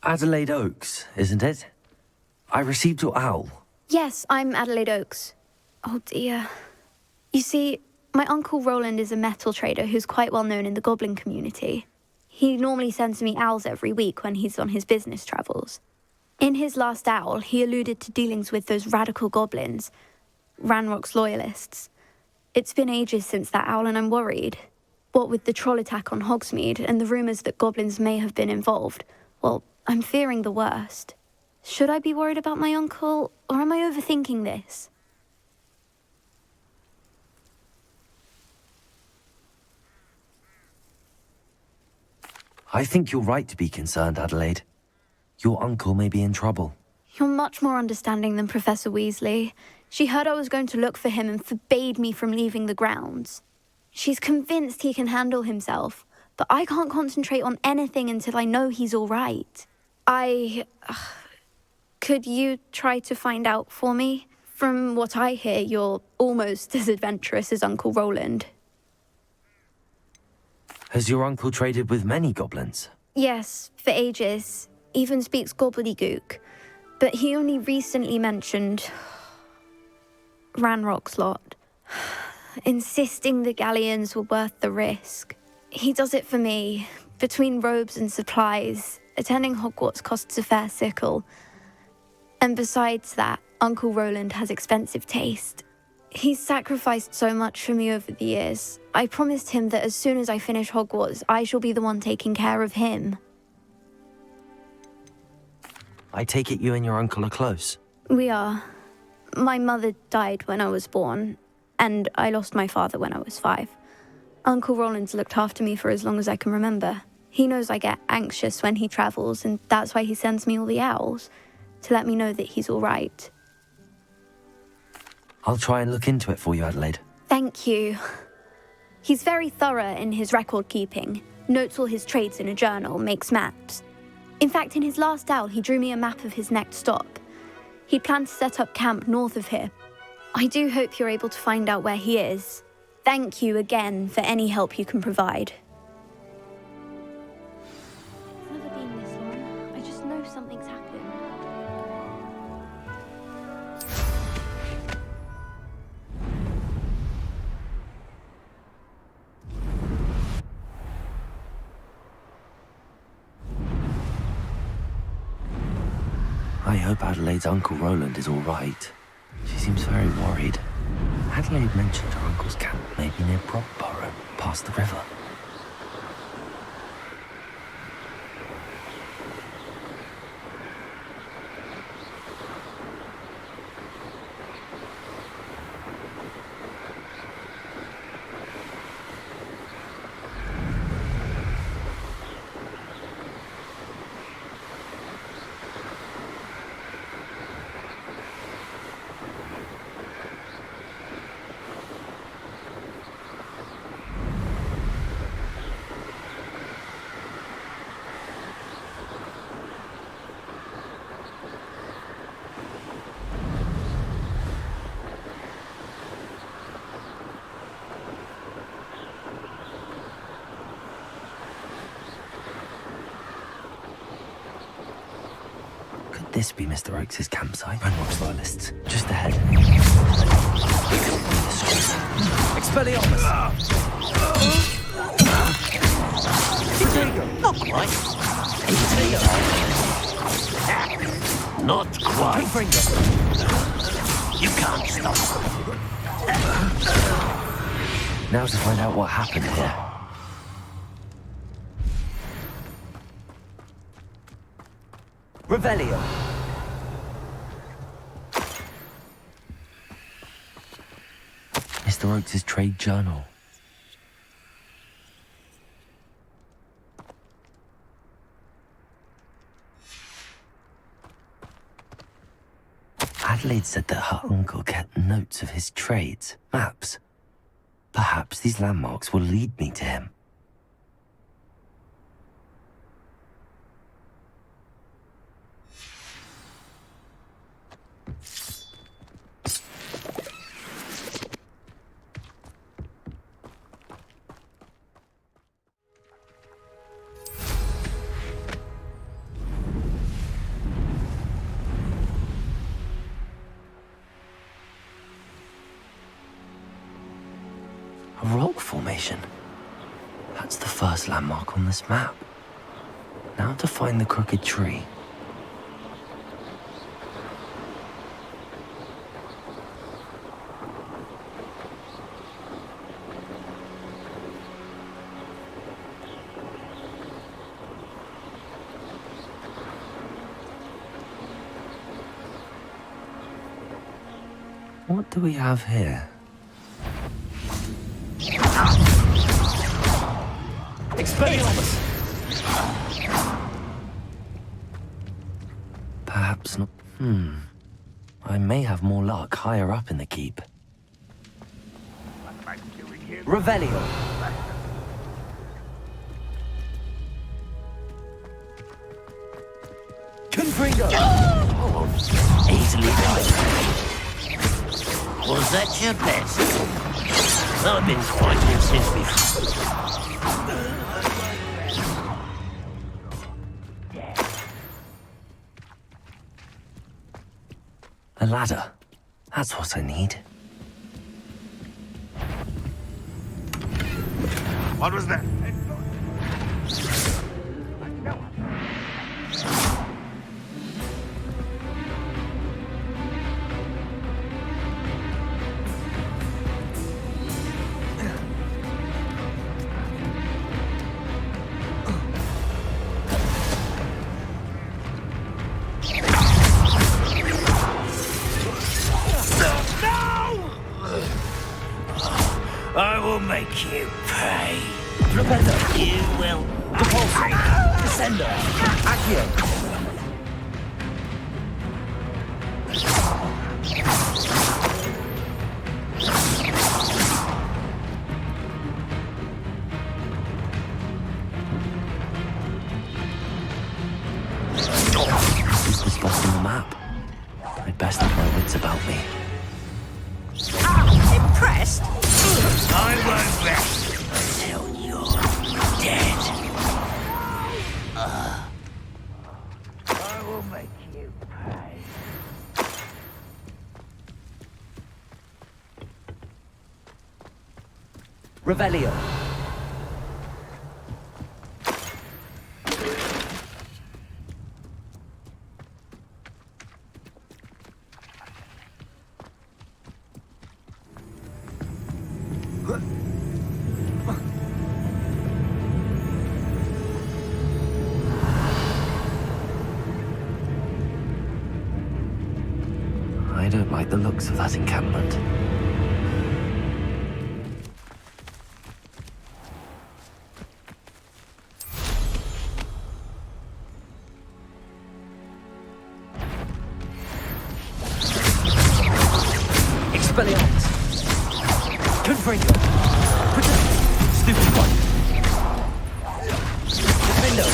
Adelaide Oaks, isn't it? I received your owl. Yes, I'm Adelaide Oaks. Oh dear. You see, my Uncle Roland is a metal trader who's quite well known in the goblin community. He normally sends me owls every week when he's on his business travels. In his last owl, he alluded to dealings with those radical goblins, Ranrock's loyalists. It's been ages since that owl and I'm worried. What with the troll attack on Hogsmeade and the rumours that goblins may have been involved, well, I'm fearing the worst. Should I be worried about my uncle, or am I overthinking this? I think you're right to be concerned, Adelaide. Your uncle may be in trouble. You're much more understanding than Professor Weasley. She heard I was going to look for him and forbade me from leaving the grounds. She's convinced he can handle himself, but I can't concentrate on anything until I know he's all right. Could you try to find out for me? From what I hear, you're almost as adventurous as Uncle Roland. Has your uncle traded with many goblins? Yes, for ages. Even speaks gobbledygook. But he only recently mentioned Ranrock's lot, insisting the galleons were worth the risk. He does it for me. Between robes and supplies, attending Hogwarts costs a fair sickle. And besides that, Uncle Roland has expensive taste. He's sacrificed so much for me over the years. I promised him that as soon as I finish Hogwarts, I shall be the one taking care of him. I take it you and your uncle are close. We are. My mother died when I was born, and I lost my father when I was 5. Uncle Roland's looked after me for as long as I can remember. He knows I get anxious when he travels, and that's why he sends me all the owls, to let me know that he's all right. I'll try and look into it for you, Adelaide. Thank you. He's very thorough in his record keeping, notes all his trades in a journal, makes maps. In fact, in his last owl, he drew me a map of his next stop. He'd planned to set up camp north of here. I do hope you're able to find out where he is. Thank you again for any help you can provide. It's never been this long. I just know something's happened. I hope Adelaide's Uncle Roland is all right. She seems very worried. Adelaide mentioned her uncle's camp may be near Brockborough, past the river. This be Mr. Oakes' campsite. Ranrock's loyalists. Just ahead. Expelliarmus! Not quite. Not quite. You can't stop. Now to find out what happened here. Revelio. Mr. Oakes' trade journal. Adelaide said that her uncle kept notes of his trades, maps. Perhaps these landmarks will lead me to him. first landmark on this map. Now to find the crooked tree. What do we have here? Expelliarmus! Perhaps not. I may have more luck higher up in the keep. Revelio! Confringo! Easily done. Was that your best? I've been fighting since before. A ladder. That's what I need. What was that? I will make you pay. Repender! You will. Depulsory! Descender! Accio! This is the spot on the map. I'd best have my wits about me. Impressed? I won't rest until you're dead. I will make you pay. Revelio! I don't like the looks of that encampment. Expelliarmus! Confringo! Stupid one! Defendo!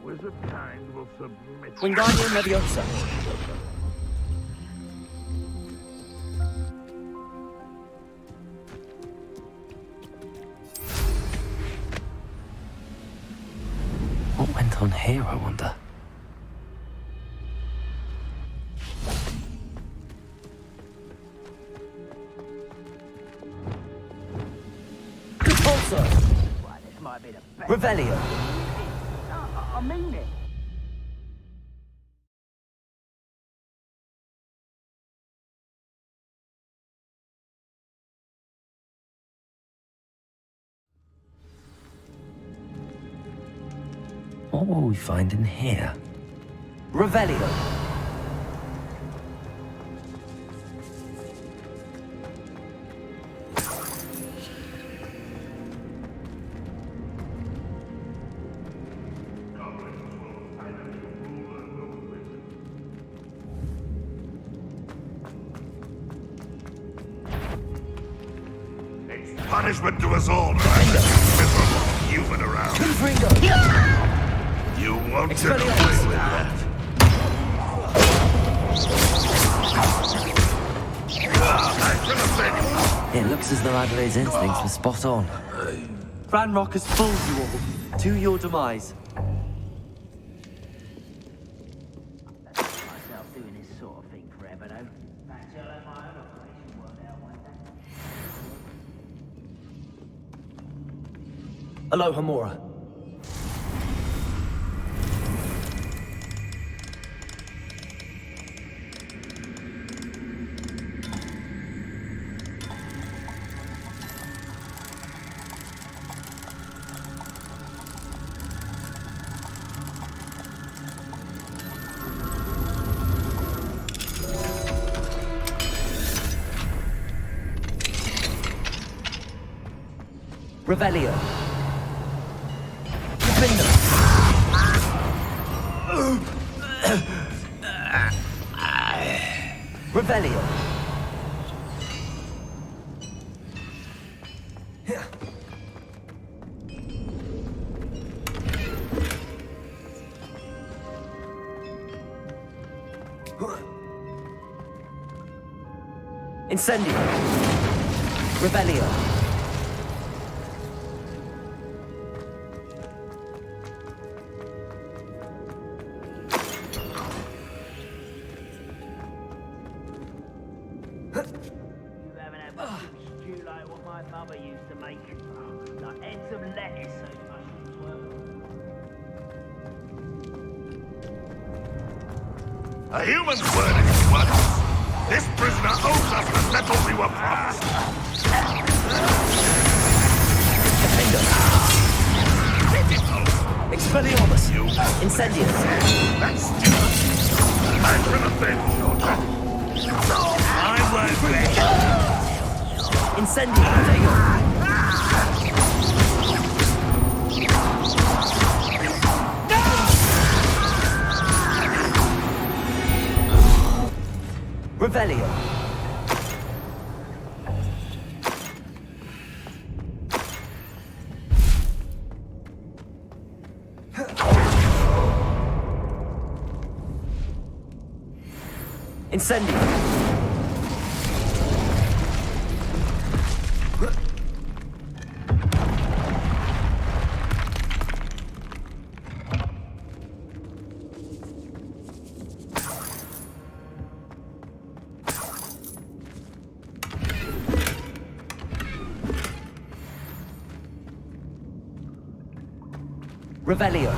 Wizard kind will submit. Wingardium Leviosa! What went on here, I wonder? Repulsor! Well, this might be the best. Revelio! I mean it. What will we find in here? Revelio! punishment to us all, Ryzen. Miserable human around. Confringo. You won't get away Expelliarmus. with that. I should have been. It looks as though Adelaide's instincts were spot on. Ranrock has fooled you all. To your demise. Myself doing this sort of thing forever, though. Fancy I'll have my own operation worked out one day. Aloha Mora. Revelio. Confringo. Revelio. Incendio. Revelio. You haven't had much of a stew like what my mother used to make. Like heads of lettuce, those mushrooms were. A human's word is worth. This prisoner owes us the metal we were promised. Expelliarmus. You Incendius. That's stupid. I should have been shorter. I won't bet. Incendio. Revelio. Incendio. Revelio.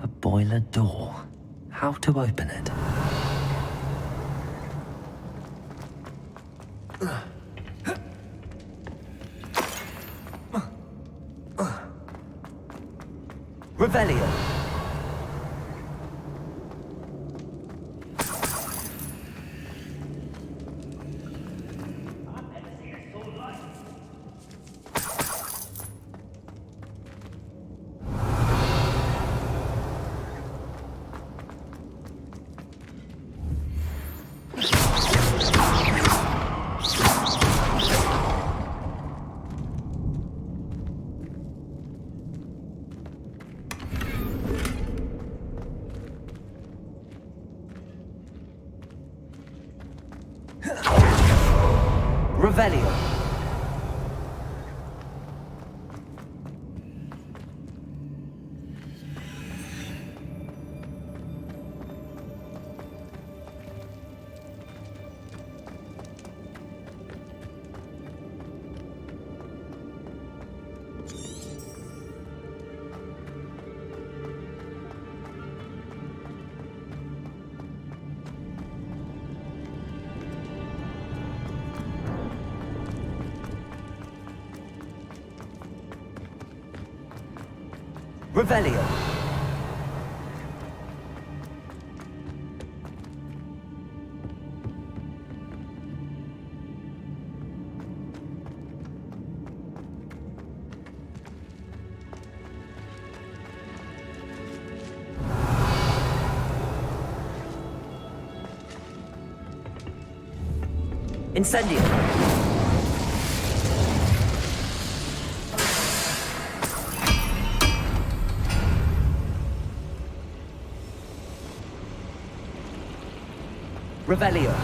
A boiler door. How to open it? Revelio. Revelio. Revelio. Incendio! Revelio!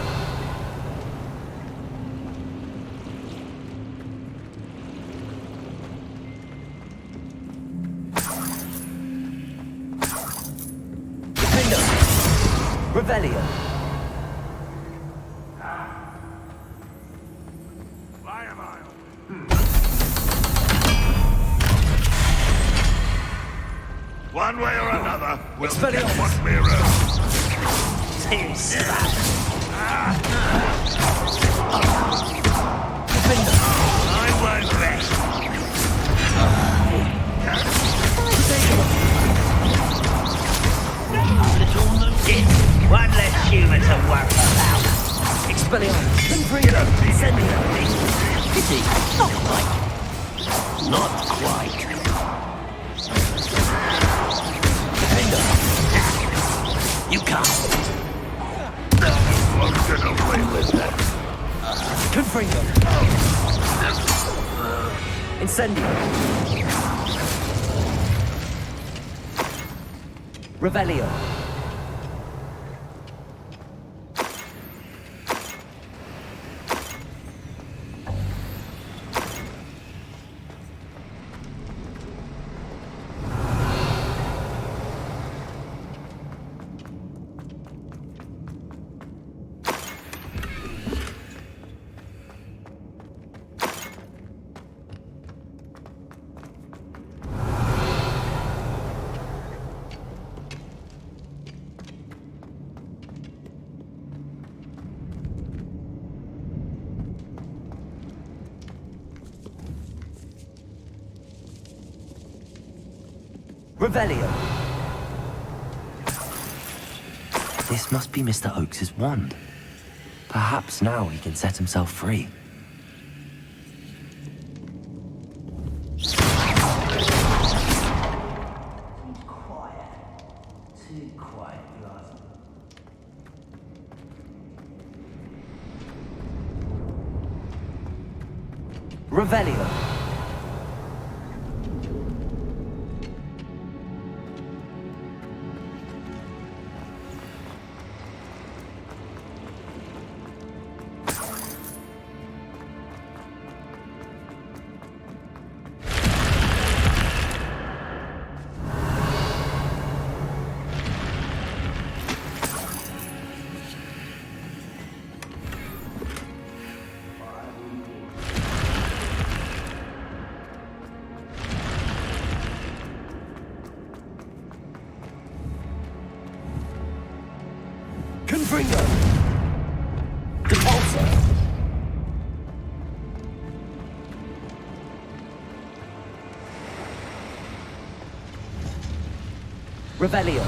Revelio! One way or another, we'll get Expelliarmus. what we're owed. I won't rest. Little mooted. One less human to worry about. Expelliarmus! Confringo! Incendio! Pity! Not quite! Not quite! You can't! Won't get away with that. Confringo! Incendio! Revelio! Revelio! This must be Mr. Oakes's wand. Perhaps now he can set himself free. Too quiet, Ryzen. Revelio! Confringo! Depulso! Revelio!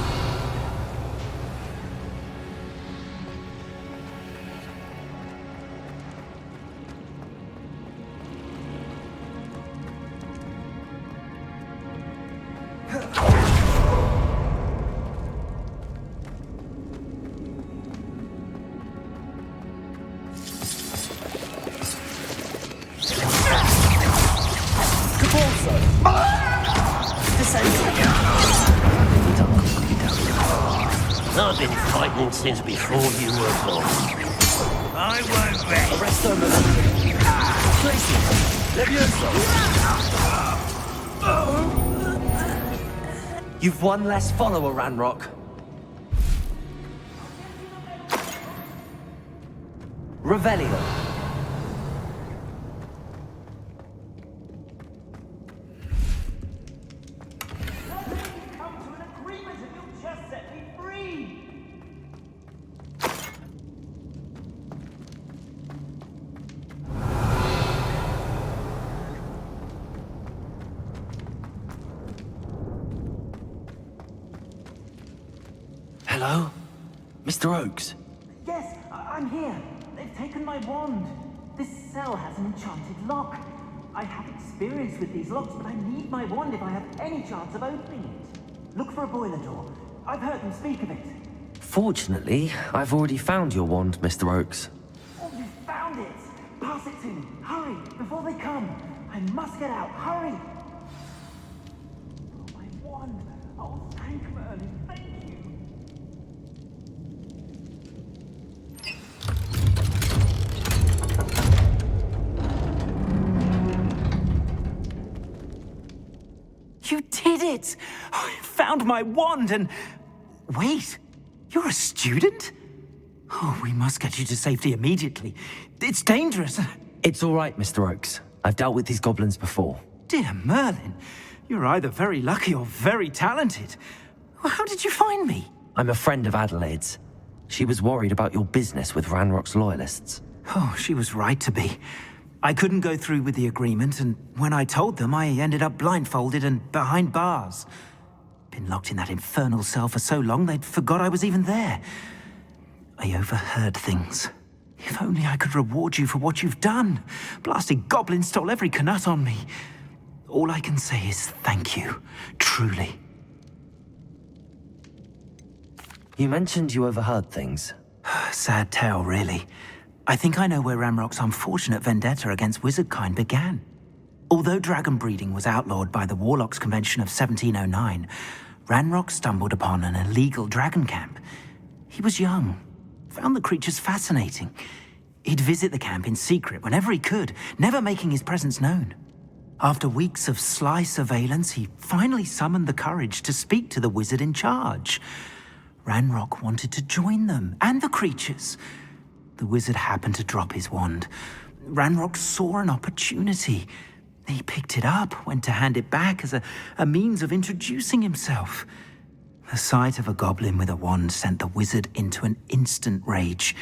I've been fighting since before you were born. I won't rest. Arresto Tracy! Levioso! You've one less follower, Ranrock. Revelio! Hello? Mr. Oakes? Yes, I'm here. They've taken my wand. This cell has an enchanted lock. I have experience with these locks, but I need my wand if I have any chance of opening it. Look for a boiler door. I've heard them speak of it. Fortunately, I've already found your wand, Mr. Oakes. Oh, you found it! pass it to me. Hurry, before they come. I must get out. Hurry. Oh, my wand. Oh, thank Merlin. Thank you. You did it! I found my wand and... Wait, you're a student? Oh, we must get you to safety immediately. It's dangerous. It's all right, Mr. Oakes. I've dealt with these goblins before. Dear Merlin, you're either very lucky or very talented. How did you find me? I'm a friend of Adelaide's. She was worried about your business with Ranrock's loyalists. Oh, she was right to be. I couldn't go through with the agreement, and when I told them, I ended up blindfolded and behind bars. Been locked in that infernal cell for so long, they'd forgot I was even there. I overheard things. If only I could reward you for what you've done. Blasted goblins stole every Knut on me. All I can say is thank you, truly. You mentioned you overheard things. Sad tale, really. I think I know where Ranrock's unfortunate vendetta against wizardkind began. Although dragon breeding was outlawed by the Warlocks Convention of 1709, Ranrock stumbled upon an illegal dragon camp. He was young, found the creatures fascinating. He'd visit the camp in secret whenever he could, never making his presence known. After weeks of sly surveillance, he finally summoned the courage to speak to the wizard in charge. Ranrock wanted to join them, and the creatures. The wizard happened to drop his wand. Ranrock saw an opportunity. He picked it up, went to hand it back as a means of introducing himself. The sight of a goblin with a wand sent the wizard into an instant rage.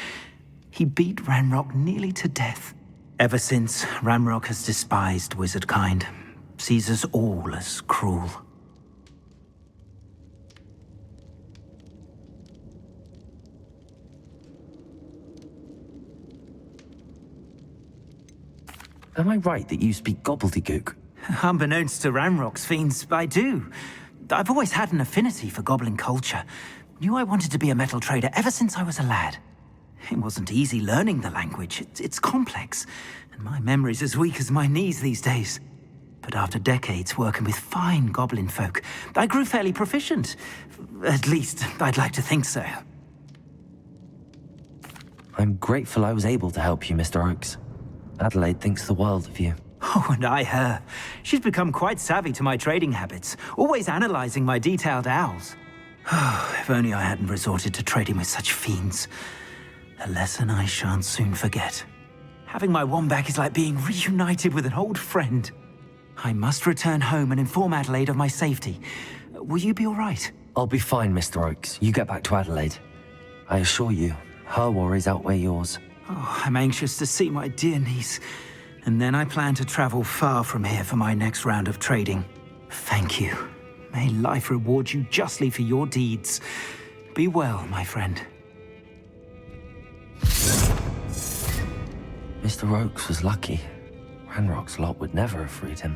He beat Ranrock nearly to death. Ever since, Ranrock has despised wizardkind, sees us all as cruel. Am I right that you speak gobbledygook? Unbeknownst to Ranrock's fiends, I do. I've always had an affinity for goblin culture. Knew I wanted to be a metal trader ever since I was a lad. It wasn't easy learning the language. It's complex, and my memory's as weak as my knees these days. But after decades working with fine goblin folk, I grew fairly proficient. At least, I'd like to think so. I'm grateful I was able to help you, Mr. Oakes. Adelaide thinks the world of you. Oh, and I her. She's become quite savvy to my trading habits, always analyzing my detailed owls. Oh, if only I hadn't resorted to trading with such fiends. A lesson I shan't soon forget. Having my wand back is like being reunited with an old friend. I must return home and inform Adelaide of my safety. Will you be all right? I'll be fine, Mr. Oakes. You get back to Adelaide. I assure you, her worries outweigh yours. Oh, I'm anxious to see my dear niece. And then I plan to travel far from here for my next round of trading. Thank you. May life reward you justly for your deeds. Be well, my friend. Mr. Oakes was lucky. Ranrock's lot would never have freed him.